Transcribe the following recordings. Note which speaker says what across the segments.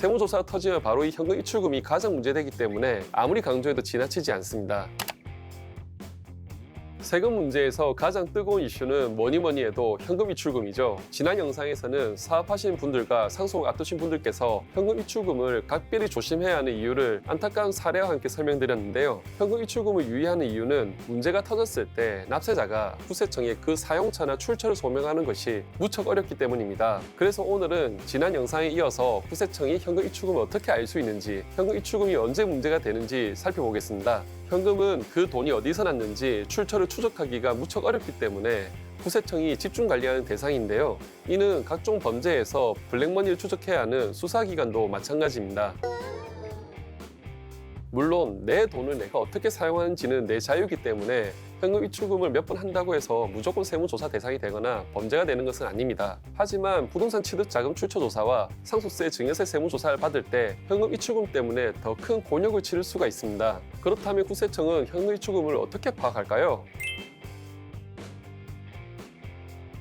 Speaker 1: 세무조사가 터지면 바로 이 현금 입출금이 가장 문제되기 때문에 아무리 강조해도 지나치지 않습니다. 세금 문제에서 가장 뜨거운 이슈는 뭐니 해도 현금 입출금이죠. 지난 영상에서는 사업하시는 분들과 상속을 앞두신 분들께서 현금 입출금을 각별히 조심해야 하는 이유를 안타까운 사례와 함께 설명드렸는데요. 현금 입출금을 유의하는 이유는 문제가 터졌을 때 납세자가 국세청에 그 사용처나 출처를 소명하는 것이 무척 어렵기 때문입니다. 그래서 오늘은 지난 영상에 이어서 국세청이 현금 입출금을 어떻게 알 수 있는지, 현금 입출금이 언제 문제가 되는지 살펴보겠습니다. 현금은 그 돈이 어디서 났는지 출처를 추적하기가 무척 어렵기 때문에 국세청이 집중 관리하는 대상인데요. 이는 각종 범죄에서 블랙머니를 추적해야 하는 수사기관도 마찬가지입니다. 물론 내 돈을 내가 어떻게 사용하는지는 내 자유이기 때문에 현금 입출금을 몇 번 한다고 해서 무조건 세무조사 대상이 되거나 범죄가 되는 것은 아닙니다. 하지만 부동산 취득자금 출처조사와 상속세, 증여세 세무조사를 받을 때 현금 입출금 때문에 더 큰 곤욕을 치를 수가 있습니다. 그렇다면 국세청은 현금 입출금을 어떻게 파악할까요?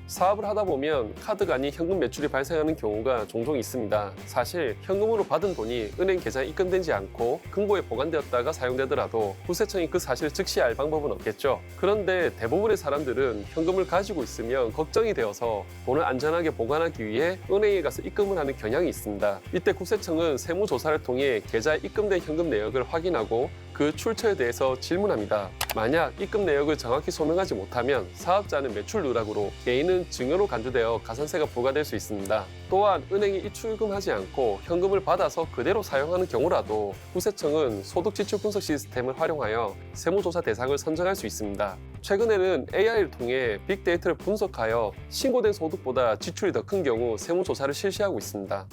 Speaker 1: 사업을 하다 보면 카드가 아닌 현금 매출이 발생하는 경우가 종종 있습니다. 사실 현금으로 받은 돈이 은행 계좌에 입금되지 않고 금고에 보관되었다가 사용되더라도 국세청이 그 사실을 즉시 알 방법은 없겠죠. 그런데 대부분의 사람들은 현금을 가지고 있으면 걱정이 되어서 돈을 안전하게 보관하기 위해 은행에 가서 입금을 하는 경향이 있습니다. 이때 국세청은 세무조사를 통해 계좌에 입금된 현금 내역을 확인하고 그 출처에 대해서 질문합니다. 만약 입금 내역을 정확히 소명하지 못하면 사업자는 매출 누락으로, 개인은 증여로 간주되어 가산세가 부과될 수 있습니다. 또한 은행이 입출금하지 않고 현금을 받아서 그대로 사용하는 경우라도 국세청은 소득지출 분석 시스템을 활용하여 세무조사 대상을 선정할 수 있습니다. 최근에는 AI를 통해 빅데이터를 분석하여 신고된 소득보다 지출이 더 큰 경우 세무조사를 실시하고 있습니다.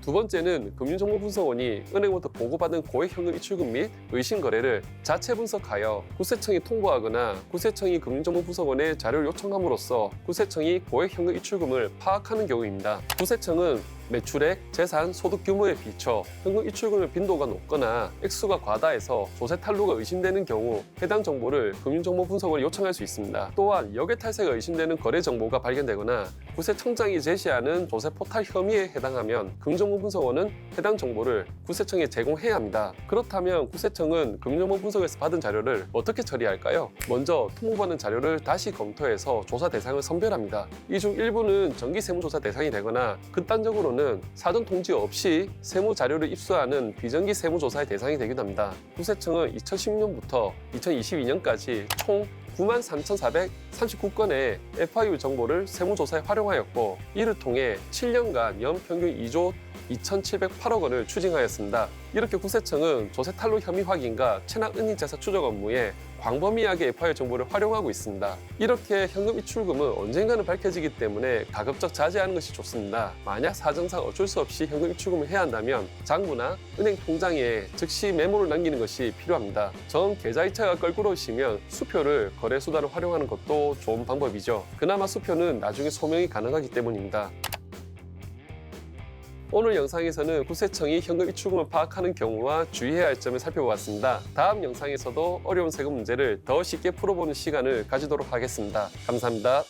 Speaker 1: 두 번째는 금융정보분석원이 은행부터 보고받은 고액 현금 입출금 및 의심 거래를 자체 분석하여 국세청에 통보하거나 국세청이 금융정보분석원에 자료를 요청함으로써 국세청이 고액 현금 입출금을 파악하는 경우입니다. 국세청은 매출액, 재산, 소득 규모에 비춰 현금 입출금의 빈도가 높거나 액수가 과다해서 조세 탈루가 의심되는 경우 해당 정보를 금융정보분석원에 요청할 수 있습니다. 또한 역외 탈세가 의심되는 거래 정보가 발견되거나 국세청장이 제시하는 조세 포탈 혐의에 해당하면 금융정보분석원은 해당 정보를 국세청에 제공해야 합니다. 그렇다면 국세청은 금융정보분석에서 받은 자료를 어떻게 처리할까요? 먼저 통보받은 자료를 다시 검토해서 조사 대상을 선별합니다. 이 중 일부는 정기 세무조사 대상이 되거나 극단적으로는 사전 통지 없이 세무 자료를 입수하는 비정기 세무조사의 대상이 되기도 합니다. 국세청은 2010년부터 2022년까지 총 93,439건의 FIU 정보를 세무조사에 활용하였고, 이를 통해 7년간 연평균 2조 2,708억 원을 추징하였습니다. 이렇게 국세청은 조세 탈루 혐의 확인과 체납 은닉자산 추적 업무에 광범위하게 FIU 정보를 활용하고 있습니다. 이렇게 현금 입출금은 언젠가는 밝혀지기 때문에 가급적 자제하는 것이 좋습니다. 만약 사정상 어쩔 수 없이 현금 입출금을 해야 한다면 장부나 은행 통장에 즉시 메모를 남기는 것이 필요합니다. 정 계좌이체가 껄끄러우시면 수표를 거래 수단을 활용하는 것도 좋은 방법이죠. 그나마 수표는 나중에 소명이 가능하기 때문입니다. 오늘 영상에서는 국세청이 현금 입출금을 파악하는 경우와 주의해야 할 점을 살펴보았습니다. 다음 영상에서도 어려운 세금 문제를 더 쉽게 풀어보는 시간을 가지도록 하겠습니다. 감사합니다.